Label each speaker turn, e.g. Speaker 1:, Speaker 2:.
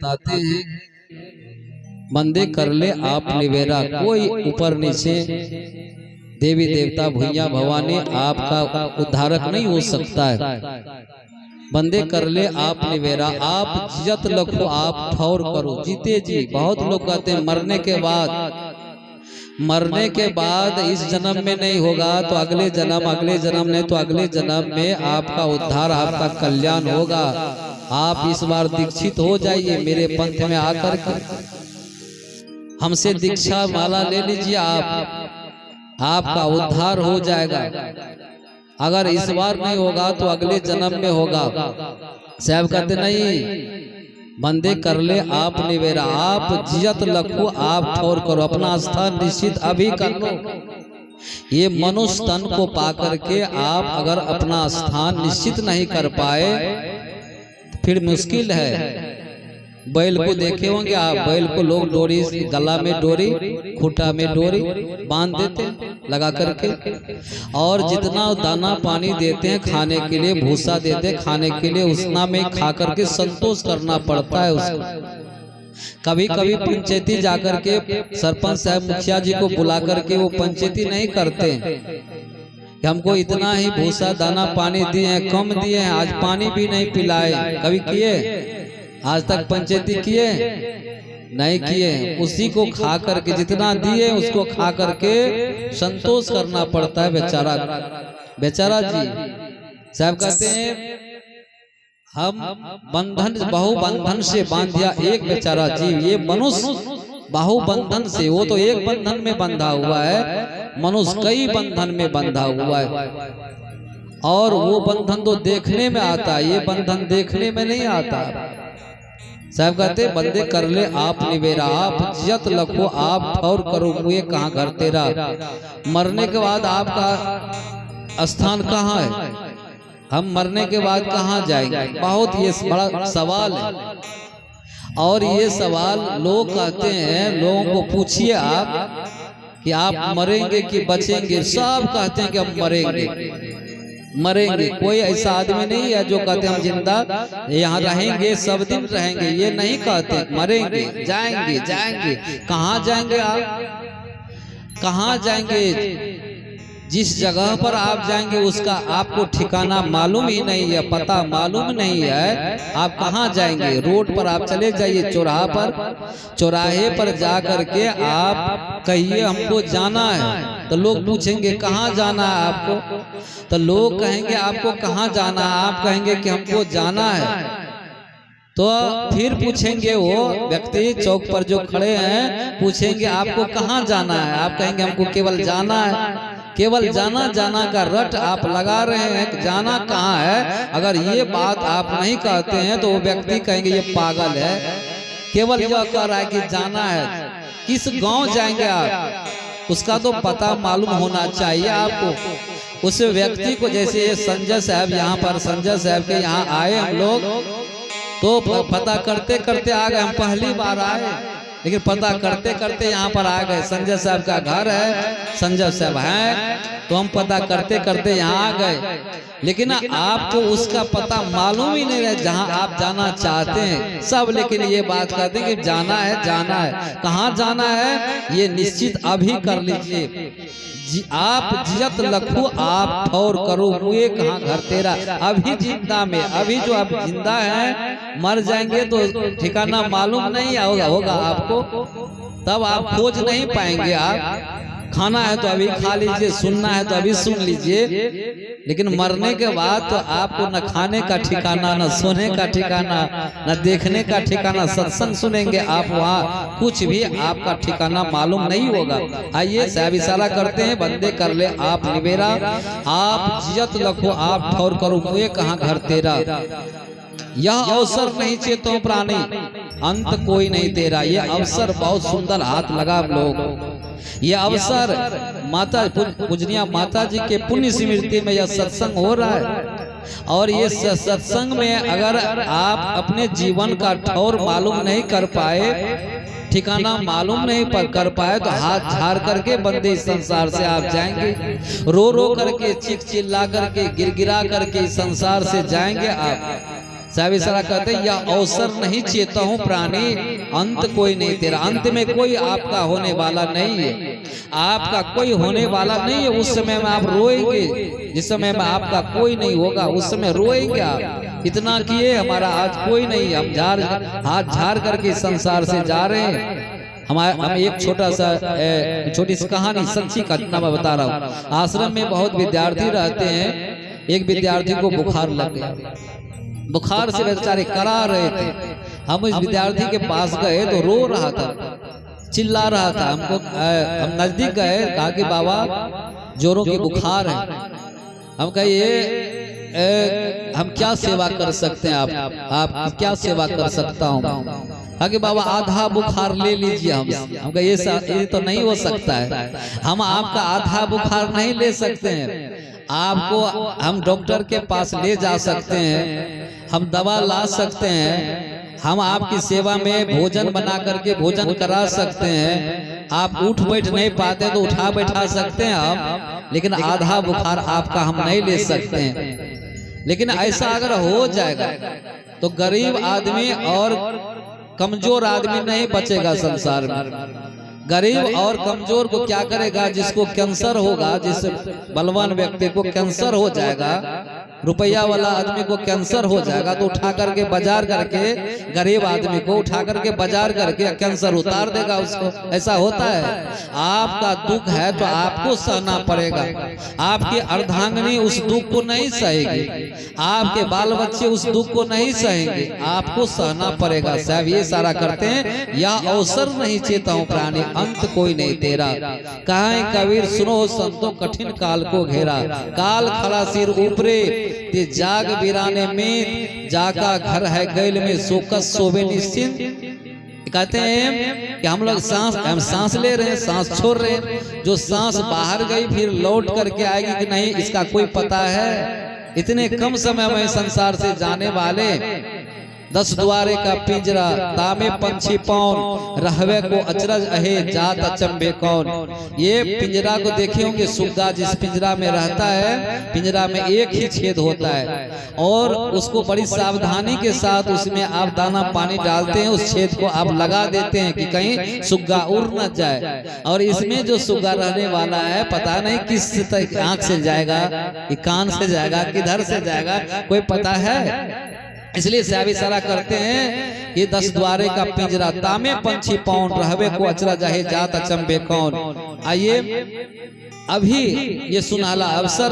Speaker 1: बताते हैं, बंदे कर ले आप निवेरा, कोई ऊपर नीचे देवी देवता भैया भवानी आपका उद्धारक नहीं हो सकता है। बंदे कर ले आप निवेरा, आप जियत लखो आप ठौर करो, जीते जी। बहुत लोग कहते हैं मरने के बाद इस जन्म में नहीं होगा तो अगले जन्म नहीं तो अगले जन्म में आपका उद्धार आपका कल्याण होगा। आप इस बार दीक्षित हो जाइए मेरे पंथ में आकर के, हमसे दीक्षा माला ले लीजिए, आपका उद्धार हो जाएगा। अगर इस बार नहीं होगा तो अगले जन्म में होगा। साहब कहते नहीं, बंदे कर ले आप निवेरा, आप जियत लखो आप ठौर करो, अपना स्थान निश्चित अभी कर लो। ये मनुष्य तन को पाकर के आप अगर अपना स्थान निश्चित नहीं कर पाए तो फिर मुश्किल है। बैल को देखे होंगे आप, बैल को लोग डोरी, गला में डोरी, खूंटा में डोरी बांध देते लगा करके, और जितना दाना पानी देते हैं खाने के लिए, भूसा देते हैं खाने के लिए, उतना में खा करके संतोष करना पड़ता है उसको। कभी कभी पंचायती जाकर के सरपंच साहब मुखिया जी को बुला करके वो पंचायती नहीं करते कि हमको इतना ही भूसा दाना पानी दिए हैं, कम दिए हैं, आज पानी भी नहीं पिलाए। कभी किए? आज तक पंचायती किए नहीं किए। उसी को खा करके, जितना दिए उसको खा करके संतोष करना पड़ता है बेचारा जी। साहब कहते हैं हम बंधन बहु बंधन से बांधिया एक बेचारा जीव, ये मनुष्य बहु बंधन से, वो तो एक बंधन में बंधा हुआ है, मनुष्य कई बंधन में बंधा हुआ है। और वो बंधन तो देखने में आता है, ये बंधन देखने में नहीं आता। साहब कहते बंदे कर ले आप निवेरा, आप जियत लखो आप ठौर करो, मुझे कहाँ घर तेरा। मरने के बाद आपका स्थान कहाँ है? हम मरने के बाद कहाँ जाएंगे? बहुत ये बड़ा सवाल है। और ये सवाल लोग कहते हैं, लोगों को पूछिए आप कि आप मरेंगे कि बचेंगे, सब कहते हैं कि हम मरेंगे। कोई ऐसा आदमी नहीं है जो कहते हम जिंदा यहाँ रहेंगे, सब दिन रहेंगे, ये नहीं कहते। मरेंगे, जाएंगे। कहाँ जाएंगे आप? कहाँ जाएंगे? जिस जगह पर आप जाएंगे उसका आपको ठिकाना मालूम ही नहीं है, पता मालूम नहीं है, आप कहाँ जाएंगे। रोड पर आप चले जाइए, चौराहे पर जा करके आप कहिए हमको जाना है, तो लोग पूछेंगे कहाँ जाना है आपको, तो लोग कहेंगे आपको कहाँ जाना है, आप कहेंगे कि हमको जाना है। तो फिर पूछेंगे वो व्यक्ति चौक पर जो खड़े हैं, पूछेंगे आपको कहाँ जाना है, आप कहेंगे हमको केवल जाना है। केवल जाना का रट आप लगा रहे हैं कि जाना कहाँ है। अगर ये बात आप नहीं कहते हैं तो वो व्यक्ति कहेंगे ये पागल है, केवल यह कह रहा है कि जाना है। किस गांव जाएंगे आप, उसका तो पता मालूम होना चाहिए आपको। उस व्यक्ति को, जैसे ये संजय साहब यहाँ पर, संजय साहब के यहाँ आए हम लोग, तो पता करते करते आ गए। हम पहली बार आए लेकिन पता करते करते यहाँ पर आ गए। संजय साहब का घर है, संजय साहब हैं, तो हम पता करते करते यहाँ आ गए। लेकिन आपको उसका पता मालूम ही नहीं है जहाँ आप जाना चाहते हैं सब। लेकिन ये बात कहते हैं कि जाना है। कहाँ जाना है ये निश्चित अभी कर लीजिए। आप जियत लखो आप ठौर करो, मुझे कहाँ घर तेरा। अभी जिंदा में, अभी जो आप जिंदा हैं, मर जाएंगे तो ठिकाना मालूम नहीं होगा आपको, तब आप खोज नहीं पाएंगे। आप खाना है तो अभी खा लीजिए, सुनना है तो अभी सुन लीजिए, लेकिन मरने के बाद तो आपको न खाने का ठिकाना, न सोने का ठिकाना, न देखने का ठिकाना। सत्संग सुनेंगे आप, वहाँ कुछ भी आपका ठिकाना मालूम नहीं होगा। आइए साहब इशारा करते हैं, बंदे कर ले आप निवेरा, आप जियत लखो आप ठौर करो, मुझे कहाँ घर तेरा। यह अवसर नहीं चेतो प्राणी, अंत कोई नहीं तेरा। यह अवसर बहुत सुंदर हाथ लगा हम लोग। ये अवसर माता पूजनिया माता जी के पुण्य स्मृति में यह सत्संग हो रहा है। और ये सत्संग में अगर आप अपने जीवन का ठौर मालूम नहीं कर पाए, ठिकाना मालूम नहीं कर पाए, तो हाथ झाड़ करके बंदे इस संसार से आप जाएंगे। रो रो करके, चीख चिल्ला करके, गिरगिरा करके इस संसार से जाएंगे आप। साहब इशारा कहते हैं, यह अवसर नहीं चेता हूँ प्राणी, अंत कोई नहीं तेरा। अंत में कोई आपका होने वाला नहीं है, आपका कोई होने वाला नहीं है। उस समय में आप रोएंगे, जिस समय में आपका कोई नहीं होगा उस समय रोएंगे आप। इतना किए, हमारा आज कोई नहीं, हम हाथ झाड़ करके संसार से जा रहे हैं। हम एक छोटी सी कहानी, सच्ची घटना मैं बता रहा हूँ। आश्रम में बहुत विद्यार्थी रहते हैं। एक विद्यार्थी को बुखार लग गया, बुखार से बेचारे करा रहे थे। हम इस विद्यार्थी के पास गए तो रो रहा था, चिल्ला रहा था। हमको हम नजदीक गए, कहा कि बाबा जोरों की बुखार है। हम कहिए हम क्या सेवा कर सकते हैं, आप क्या सेवा कर सकता हूँ। आगे बाबा आधा बुखार ले लीजिए। हम कहे ये तो नहीं हो सकता है, हम आपका आधा बुखार नहीं ले सकते हैं। आपको हम डॉक्टर के पास ले जा सकते हैं, हम दवा ला सकते हैं, हम आपकी सेवा में भोजन बना करके भोजन करा सकते हैं। आप उठ बैठ नहीं पाते तो उठा बैठा सकते हैं हम, लेकिन आधा बुखार आपका हम नहीं ले सकते हैं। लेकिन ऐसा अगर हो जाएगा तो गरीब आदमी और कमजोर आदमी नहीं बचेगा संसार में। गरीब और कमजोर को क्या करेगा? जिसको कैंसर होगा, जिस बलवान व्यक्ति को कैंसर हो जाएगा, रुपया वाला आदमी को कैंसर हो जाएगा तो उठा करके बाजार करके, गरीब आदमी को उठा करके बाजार करके कैंसर उतार देगा उसको। ऐसा होता है। आपका दुख है तो आपको सहना पड़ेगा। आपकी अर्धांगिनी उस दुख को नहीं सहेगी, आपके बाल बच्चे उस दुख को नहीं सहेंगे, आपको सहना पड़ेगा। साहब ये सारा करते हैं, यह अवसर नहीं चेता हूँ प्राणी, अंत कोई नहीं तेरा। कहा कबीर सुनो संतों कठिन काल को घेरा, काल खड़ा सिर ऊपरे ते जाग बिराने में, जाका घर है गैल में सोकस सोबे निश्चिंत। कहते हैं कि हम लोग सांस ले रहे हैं, सांस छोड़ रहे हैं, जो सांस बाहर गई फिर लौट करके आएगी कि नहीं इसका कोई पता है। इतने कम समय में संसार से जाने वाले 10 द्वारे का पिंजरा, तामे पंछी पौन, रहवे को अचरज अहे जात अचंबे कौन। ये पिंजरा को देखे होंगे, सुग्गा जिस पिंजरा में रहता है, पिंजरा में एक ही छेद होता है और उसको बड़ी सावधानी के साथ उसमें आप दाना पानी डालते हैं, उस छेद को आप लगा देते हैं कि कहीं सुग्गा उड़ न जाए। और इसमें जो सुग्गा रहने वाला है पता नहीं किस आंख से जाएगा, कि कान से जाएगा, किधर से जाएगा, कोई पता है। इसलिए साहब इशारा करते हैं कि 10 द्वारे का पिंजरा, तामे पंछी पौन, रहवे को अचरा जाहे जात अचंबे कौन। आइए अभी ये सुनहला अवसर